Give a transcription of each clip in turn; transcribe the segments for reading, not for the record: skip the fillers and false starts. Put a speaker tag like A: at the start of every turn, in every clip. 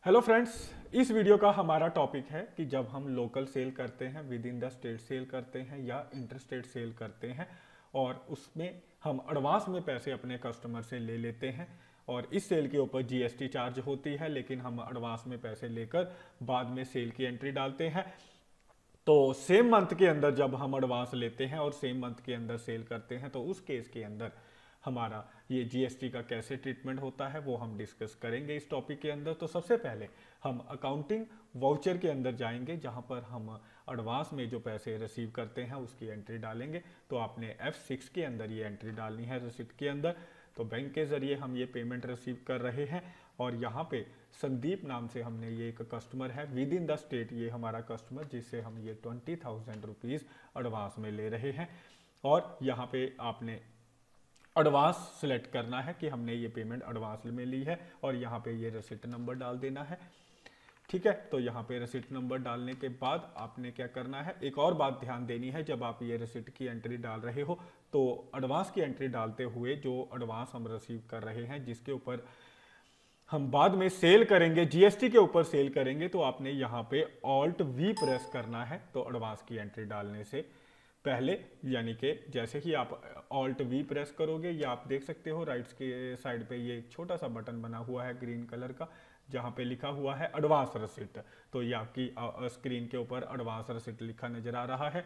A: Hello friends, इस video का हमारा टॉपिक है कि जब हम लोकल सेल करते हैं, within the state sell करते हैं या इंटर स्टेट सेल करते हैं और उसमें हम एडवांस में पैसे अपने कस्टमर से ले लेते हैं और इस सेल के ऊपर जीएसटी चार्ज होती है, लेकिन हम एडवांस में पैसे लेकर बाद में सेल की एंट्री डालते हैं। तो सेम मंथ के अंदर जब हम एडवांस लेते हैं और सेम मंथ के अंदर सेल करते हैं तो उस केस के अंदर हमारा ये जीएसटी का कैसे ट्रीटमेंट होता है वो हम डिस्कस करेंगे इस टॉपिक के अंदर। तो सबसे पहले हम अकाउंटिंग वाउचर के अंदर जाएंगे, जहां पर हम एडवांस में जो पैसे रिसीव करते हैं उसकी एंट्री डालेंगे। तो आपने F6 के अंदर ये एंट्री डालनी है रिसिप्ट के अंदर। तो बैंक के जरिए हम ये पेमेंट रिसीव कर रहे हैं और यहाँ पे संदीप नाम से हमने ये एक कस्टमर है विद इन द स्टेट, ये हमारा कस्टमर जिससे हम ये 20,000 रुपीज़ एडवांस में ले रहे हैं। और यहाँ पे आपने एडवांस सेलेक्ट करना है कि हमने ये पेमेंट एडवांस में ली है और यहाँ पे ये रसीट नंबर डाल देना है। ठीक है, तो यहाँ पे रसीट नंबर डालने के बाद आपने क्या करना है, एक और बात ध्यान देनी है। जब आप ये रसीट की एंट्री डाल रहे हो तो एडवांस की एंट्री डालते हुए जो एडवांस हम रिसीव कर रहे हैं, जिसके ऊपर हम बाद में सेल करेंगे, जीएसटी के ऊपर सेल करेंगे, तो आपने यहाँ पे ऑल्ट वी प्रेस करना है। तो एडवांस की एंट्री डालने से पहले, यानी कि जैसे ही आप ऑल्ट वी प्रेस करोगे, या आप देख सकते हो राइट के साइड पे ये एक छोटा सा बटन बना हुआ है ग्रीन कलर का, जहाँ पे लिखा हुआ है एडवांस रसीट। तो ये आपकी स्क्रीन के ऊपर एडवांस रसीट लिखा नजर आ रहा है।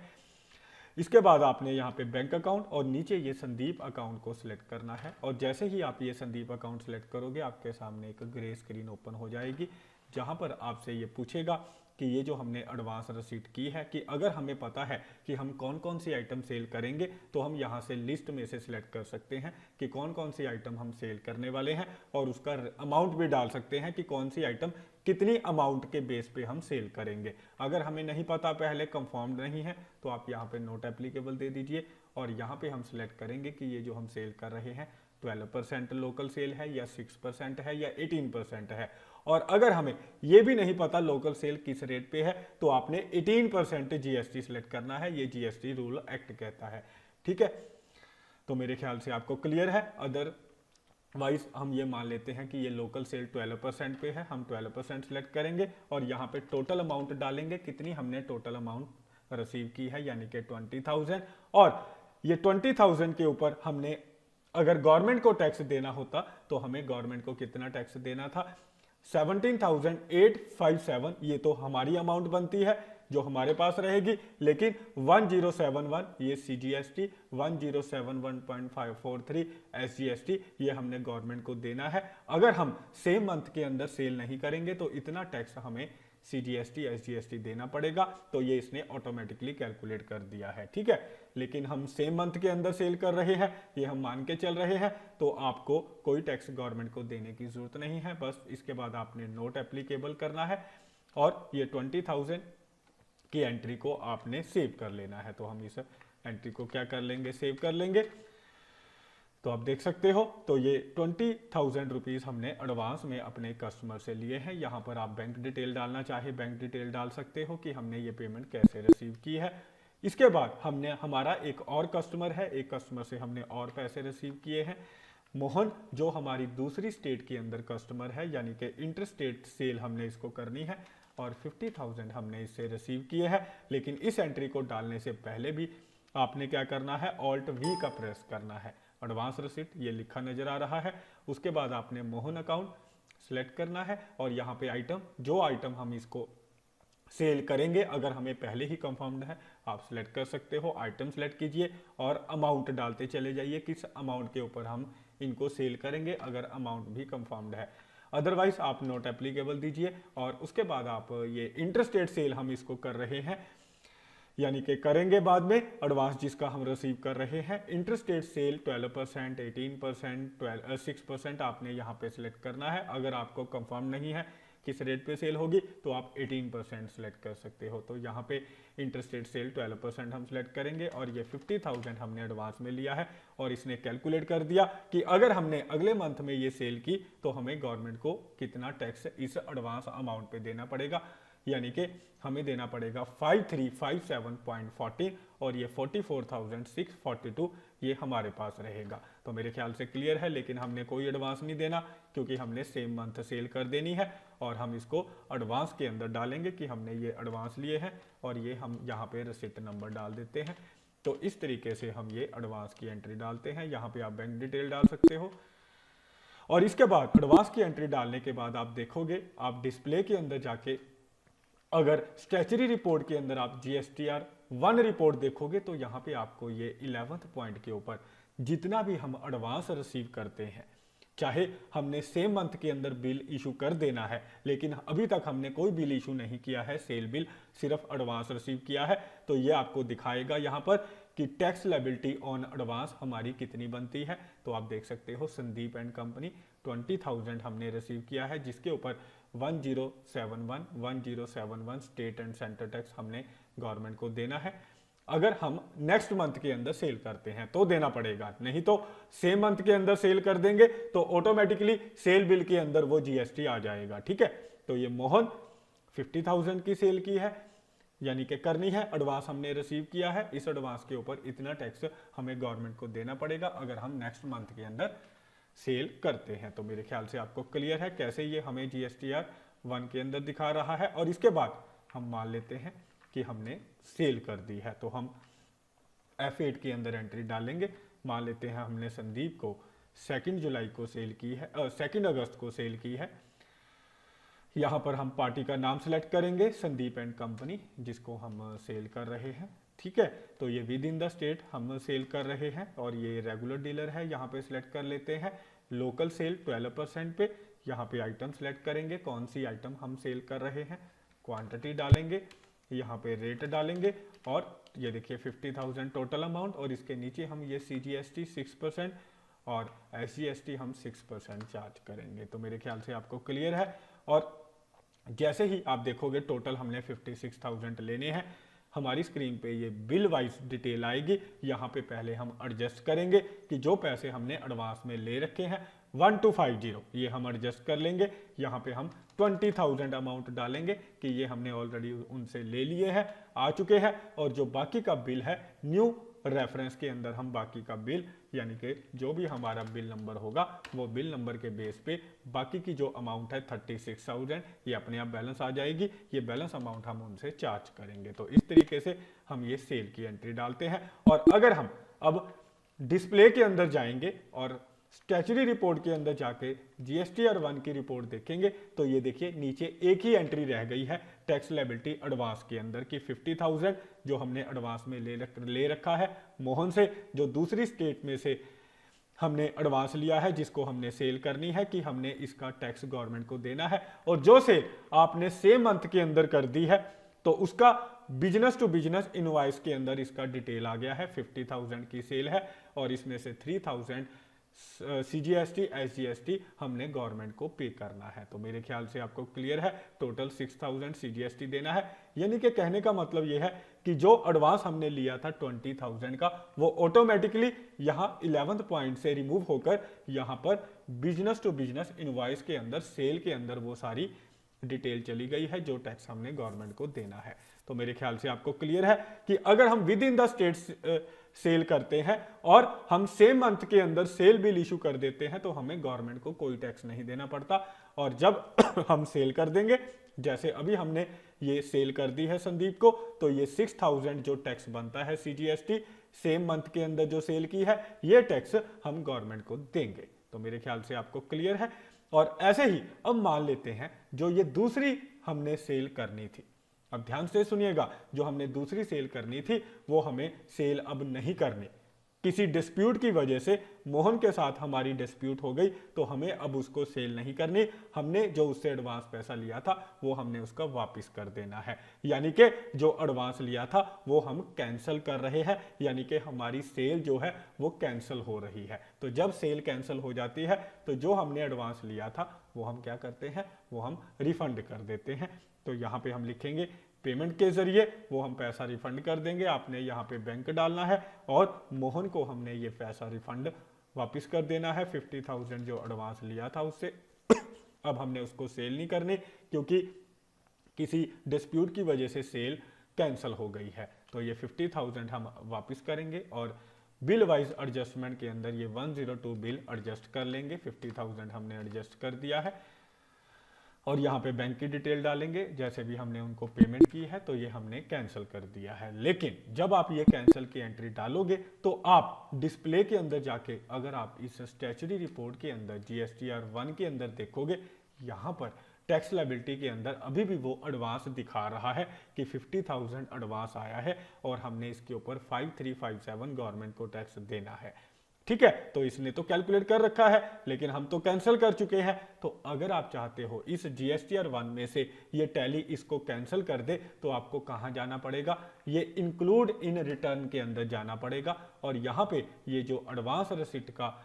A: इसके बाद आपने यहाँ पे बैंक अकाउंट और नीचे ये संदीप अकाउंट को सिलेक्ट करना है। और जैसे ही आप ये संदीप अकाउंट सिलेक्ट करोगे, आपके सामने एक ग्रे स्क्रीन ओपन हो जाएगी, जहां पर आपसे ये पूछेगा कि ये जो हमने एडवांस रसीट की है, कि अगर हमें पता है कि हम कौन कौन सी आइटम सेल करेंगे तो हम यहाँ से लिस्ट में से सिलेक्ट कर सकते हैं कि कौन कौन सी आइटम हम सेल करने वाले हैं और उसका अमाउंट भी डाल सकते हैं कि कौन सी आइटम कितनी अमाउंट के बेस पे हम सेल करेंगे। अगर हमें नहीं पता, पहले कंफर्म नहीं है, तो आप यहाँ पे नोट एप्लीकेबल दे दीजिए और यहाँ पे हम सिलेक्ट करेंगे कि ये जो हम सेल कर रहे हैं 12% लोकल सेल है या 6% है या 18% है। और अगर हमें ये भी नहीं पता लोकल सेल किस रेट पे है, तो आपने 18% जीएसटी सिलेक्ट करना है, ये जीएसटी रूल एक्ट कहता है। ठीक है, तो मेरे ख्याल से आपको क्लियर है। अदरवाइज हम ये मान लेते हैं कि ये लोकल सेल 12% पे है, हम 12% सिलेक्ट करेंगे और यहाँ पे टोटल अमाउंट डालेंगे, कितनी हमने टोटल अमाउंट रिसीव की है, यानी कि 20,000। और ये 20,000 के ऊपर हमने अगर गवर्नमेंट को टैक्स देना होता तो हमें गवर्नमेंट को कितना टैक्स देना था, 17,857। ये तो हमारी अमाउंट बनती है जो हमारे पास रहेगी, लेकिन 1071 ये सीजीएसटी, 1071.543 एसजीएसटी ये हमने गवर्नमेंट को देना है। अगर हम सेम मंथ के अंदर सेल नहीं करेंगे तो इतना टैक्स हमें सीजीएसटी एसजीएसटी देना पड़ेगा। तो ये इसने ऑटोमेटिकली कैलकुलेट कर दिया है। ठीक है, लेकिन हम सेम मंथ के अंदर सेल कर रहे हैं, ये हम मान के चल रहे हैं, तो आपको कोई टैक्स गवर्नमेंट को देने की जरूरत नहीं है। बस इसके बाद आपने नोट एप्लीकेबल करना है और ये 20,000 की एंट्री को आपने सेव कर लेना है। तो हम इस एंट्री को क्या कर लेंगे, सेव कर लेंगे। तो आप देख सकते हो, तो ये 20,000 रुपीज़ हमने एडवांस में अपने कस्टमर से लिए हैं। यहाँ पर आप बैंक डिटेल डालना चाहे बैंक डिटेल डाल सकते हो कि हमने ये पेमेंट कैसे रिसीव की है। इसके बाद हमने हमारा एक और कस्टमर है, एक कस्टमर से हमने और पैसे रिसीव किए हैं, मोहन, जो हमारी दूसरी स्टेट के अंदर कस्टमर है, यानी कि इंटर स्टेट सेल हमने इसको करनी है और 50,000 हमने इससे रिसीव किए हैं। लेकिन इस एंट्री को डालने से पहले भी आपने क्या करना है, ऑल्ट वी का प्रेस करना है। एडवांस रिसीट ये लिखा नजर आ रहा है। उसके बाद आपने मोहन अकाउंट सिलेक्ट करना है और यहाँ पे आइटम, जो आइटम हम इसको सेल करेंगे, अगर हमें पहले ही कंफर्म्ड है आप सिलेक्ट कर सकते हो, आइटम सिलेक्ट कीजिए और अमाउंट डालते चले जाइए किस अमाउंट के ऊपर हम इनको सेल करेंगे, अगर अमाउंट भी कंफर्म्ड है। अदरवाइज आप नोट एप्लीकेबल दीजिए और उसके बाद आप ये इंटरस्टेट सेल हम इसको कर रहे हैं, यानी कि करेंगे बाद में, एडवांस जिसका हम रिसीव कर रहे हैं। इंटरस्टेट सेल 12%, 18%, 6% आपने यहाँ पे सिलेक्ट करना है। अगर आपको कंफर्म नहीं है किस रेट पे सेल होगी तो आप 18% सिलेक्ट कर सकते हो। तो यहाँ पे इंटरस्टेट सेल 12% हम सिलेक्ट करेंगे और ये 50,000 हमने एडवांस में लिया है और इसने कैलकुलेट कर दिया कि अगर हमने अगले मंथ में ये सेल की तो हमें गवर्नमेंट को कितना टैक्स इस एडवांस अमाउंट पे देना पड़ेगा, यानी कि हमें देना पड़ेगा 5357.40 और ये 44,642 ये हमारे पास रहेगा। तो मेरे ख्याल से क्लियर है। लेकिन हमने कोई एडवांस नहीं देना क्योंकि हमने सेम मंथ सेल कर देनी है और हम इसको एडवांस के अंदर डालेंगे कि हमने ये एडवांस लिए हैं और ये हम यहाँ पे रसीद नंबर डाल देते हैं। तो इस तरीके से हम ये एडवांस की एंट्री डालते हैं। यहाँ पे आप बैंक डिटेल डाल सकते हो और इसके बाद एडवांस की एंट्री डालने के बाद आप देखोगे, आप डिस्प्ले के अंदर जाके अगर स्टैच्यूटरी रिपोर्ट के अंदर आप GSTR 1 रिपोर्ट देखोगे तो यहाँ पे आपको ये 11th पॉइंट के ऊपर जितना भी हम एडवांस रिसीव करते हैं, चाहे हमने सेम मंथ के अंदर बिल इशू कर देना है लेकिन अभी तक हमने कोई बिल इशू नहीं किया है, सेल बिल सिर्फ एडवांस रिसीव किया है, तो ये आपको दिखाएगा यहाँ पर कि टैक्स लायबिलिटी ऑन एडवांस हमारी कितनी बनती है। तो आप देख सकते हो संदीप एंड कंपनी 20,000 हमने रिसीव किया है, जिसके ऊपर 1071 स्टेट एंड सेंटर टैक्स हमने गवर्नमेंट को देना है। अगर हम नेक्स्ट मंथ के अंदर सेल करते हैं तो देना पड़ेगा, नहीं तो सेम मंथ के अंदर सेल कर देंगे तो ऑटोमेटिकली सेल बिल के अंदर वो GST आ जाएगा। ठीक है, तो ये मोहन 50,000 की सेल की है, यानी कि करनी है, एडवांस हमने रिसीव किया है, इस एडवांस के ऊपर इतना टैक्स हमें गवर्नमेंट को देना पड़ेगा अगर हम नेक्स्ट मंथ के अंदर सेल करते हैं। तो मेरे ख्याल से आपको क्लियर है कैसे ये हमें GSTR 1 के अंदर दिखा रहा है। और इसके बाद हम मान लेते हैं कि हमने सेल कर दी है तो हम F8 के अंदर एंट्री डालेंगे। मान लेते हैं हमने संदीप को 2 जुलाई को सेल की है, 2 अगस्त को सेल की है। यहाँ पर हम पार्टी का नाम सेलेक्ट करेंगे, संदीप एंड कंपनी, जिसको हम सेल कर रहे हैं। ठीक है, तो ये विद इन द स्टेट हम सेल कर रहे हैं और ये रेगुलर डीलर है, यहाँ पे सिलेक्ट कर लेते हैं। लोकल सेल 12% पे, यहाँ पे आइटम सेलेक्ट करेंगे, कौन सी आइटम हम सेल कर रहे हैं, क्वांटिटी डालेंगे, यहाँ पे रेट डालेंगे और ये देखिए 50,000 टोटल अमाउंट और इसके नीचे हम ये CGST 6% और SGST हम 6% चार्ज करेंगे। तो मेरे ख्याल से आपको क्लियर है। और जैसे ही आप देखोगे टोटल हमने 56,000 लेने हैं, हमारी स्क्रीन पे ये बिल वाइज डिटेल आएगी। यहाँ पे पहले हम एडजस्ट करेंगे कि जो पैसे हमने एडवांस में ले रखे हैं 1250 ये हम एडजस्ट कर लेंगे। यहाँ पे हम 20,000 अमाउंट डालेंगे कि ये हमने ऑलरेडी उनसे ले लिए हैं, आ चुके हैं। और जो बाकी का बिल है न्यू रेफरेंस के अंदर हम बाकी का बिल, यानी कि जो भी हमारा बिल नंबर होगा वो बिल नंबर के बेस पे बाकी की जो अमाउंट है 36,000 ये अपने आप बैलेंस आ जाएगी। ये बैलेंस अमाउंट हम उनसे चार्ज करेंगे। तो इस तरीके से हम ये सेल की एंट्री डालते हैं। और अगर हम अब डिस्प्ले के अंदर जाएंगे और स्टैच्यूटरी रिपोर्ट के अंदर जाके GSTR 1 की रिपोर्ट देखेंगे तो ये देखिए नीचे एक ही एंट्री रह गई है टैक्स लायबिलिटी एडवांस के अंदर की 50,000 जो हमने एडवांस में ले रखा है मोहन से, जो दूसरी स्टेट में से हमने एडवांस लिया है, जिसको हमने सेल करनी है कि हमने इसका टैक्स गवर्नमेंट को देना है। और जो सेल आपने सेम मंथ के अंदर कर दी है तो उसका बिजनेस टू बिजनेस इनवॉइस के अंदर इसका डिटेल आ गया है। 50,000 की सेल है और इसमें से 3,000 CGST SGST हमने गवर्नमेंट को पे करना है। तो मेरे ख्याल से आपको क्लियर है, टोटल 6,000 CGST देना है। यानी कि कहने का मतलब यह है कि जो एडवांस हमने लिया था 20,000 का वो ऑटोमेटिकली यहाँ 11th पॉइंट से रिमूव होकर यहाँ पर बिजनेस टू बिजनेस इनवॉइस के अंदर सेल के अंदर वो सारी डिटेल चली गई है जो टैक्स हमने गवर्नमेंट को देना है। तो मेरे ख्याल से आपको क्लियर है कि अगर हम within the state sell करते हैं और हम सेम मंथ के अंदर सेल बिल इशू कर देते हैं तो हमें गवर्नमेंट को कोई टैक्स नहीं देना पड़ता। और जब हम सेल कर देंगे, जैसे अभी हमने ये सेल कर दी है संदीप को, तो ये 6,000 जो टैक्स बनता है CGST सेम मंथ के अंदर जो सेल की है ये टैक्स हम गवर्नमेंट को देंगे। तो मेरे ख्याल से आपको क्लियर है। और ऐसे ही अब मान लेते हैं जो ये दूसरी हमने सेल करनी थी, अब ध्यान से सुनिएगा, जो हमने दूसरी सेल करनी थी वो हमें सेल अब नहीं करनी। किसी डिस्प्यूट की वजह से मोहन के साथ हमारी डिस्प्यूट हो गई तो हमें अब उसको सेल नहीं करनी। हमने जो उससे एडवांस पैसा लिया था वो हमने उसका वापस कर देना है। यानी कि जो एडवांस लिया था वो हम कैंसिल कर रहे हैं, यानी कि हमारी सेल जो है वो कैंसिल हो रही है। तो जब सेल कैंसिल हो जाती है तो जो हमने एडवांस लिया था वो हम क्या करते हैं, वो हम रिफंड कर देते हैं। तो यहाँ पे हम लिखेंगे पेमेंट के जरिए वो हम पैसा रिफंड कर देंगे। आपने यहाँ पे बैंक डालना है और मोहन को हमने ये पैसा रिफंड वापस कर देना है 50,000 जो एडवांस लिया था उससे। अब हमने उसको सेल नहीं करनी क्योंकि किसी डिस्प्यूट की वजह से सेल कैंसिल हो गई है। तो ये 50,000 हम वापस करेंगे और बिल वाइज एडजस्टमेंट के अंदर ये 102 बिल एडजस्ट कर लेंगे। 50,000 हमने एडजस्ट कर दिया है और यहाँ पे बैंक की डिटेल डालेंगे, जैसे भी हमने उनको पेमेंट की है तो ये हमने कैंसिल कर दिया है। लेकिन जब आप ये कैंसिल की एंट्री डालोगे तो आप डिस्प्ले के अंदर जाके अगर आप इस स्टैच्यूटरी रिपोर्ट के अंदर GSTR 1 के अंदर देखोगे, यहाँ पर टैक्स लायबिलिटी के अंदर अभी भी वो एडवांस दिखा रहा है कि 50,000 एडवांस आया है और हमने इसके ऊपर 5357 गवर्नमेंट को टैक्स देना है। ठीक है, तो इसने तो कैलकुलेट कर रखा है लेकिन हम तो कैंसिल कर चुके हैं। तो अगर आप चाहते हो इस GSTR 1 में से ये टैली इसको कैंसिल कर दे तो आपको कहां जाना पड़ेगा, ये इंक्लूड इन रिटर्न के अंदर जाना पड़ेगा और यहाँ पे ये जो एडवांस रिसिप्ट का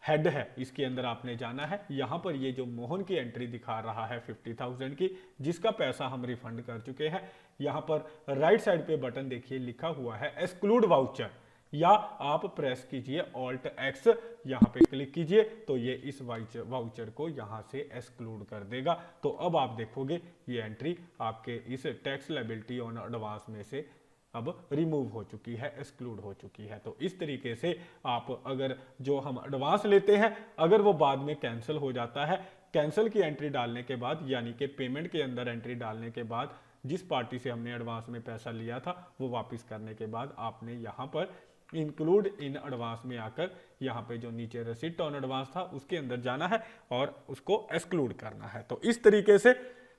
A: हेड है इसके अंदर आपने जाना है। यहाँ पर ये जो मोहन की एंट्री दिखा रहा है 50,000 की, जिसका पैसा हम रिफंड कर चुके हैं, यहाँ पर राइट साइड पे बटन देखिए लिखा हुआ है एक्सक्लूड वाउचर, या आप प्रेस कीजिए Alt X, यहाँ पे क्लिक कीजिए तो ये इस वाउचर को यहाँ से एक्सक्लूड कर देगा। तो अब आप देखोगे ये एंट्री आपके इस टैक्स लायबिलिटी ऑन एडवांस में से अब रिमूव हो चुकी है, एक्सक्लूड हो चुकी है। तो इस तरीके से आप अगर जो हम एडवांस लेते हैं अगर वो बाद में कैंसिल हो जाता है, कैंसिल की एंट्री डालने के बाद यानी कि पेमेंट के अंदर एंट्री डालने के बाद जिस पार्टी से हमने एडवांस में पैसा लिया था वो वापस करने के बाद आपने यहाँ पर इंक्लूड इन एडवांस में आकर यहाँ पे जो नीचे रिसिप्ट ऑन एडवांस था उसके अंदर जाना है और उसको एक्सक्लूड करना है। तो इस तरीके से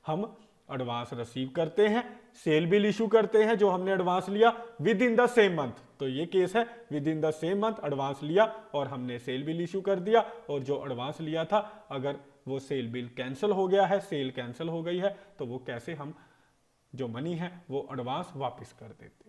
A: हम एडवांस रिसीव करते हैं, सेल बिल इशू करते हैं जो हमने एडवांस लिया with in the same month. तो ये केस है with in the same month advance लिया और हमने सेल बिल इशू कर दिया और जो एडवांस लिया था अगर वो सेल बिल कैंसिल हो गया है, सेल कैंसिल हो गई है, तो वो कैसे हम जो मनी है वो एडवांस वापस कर देते।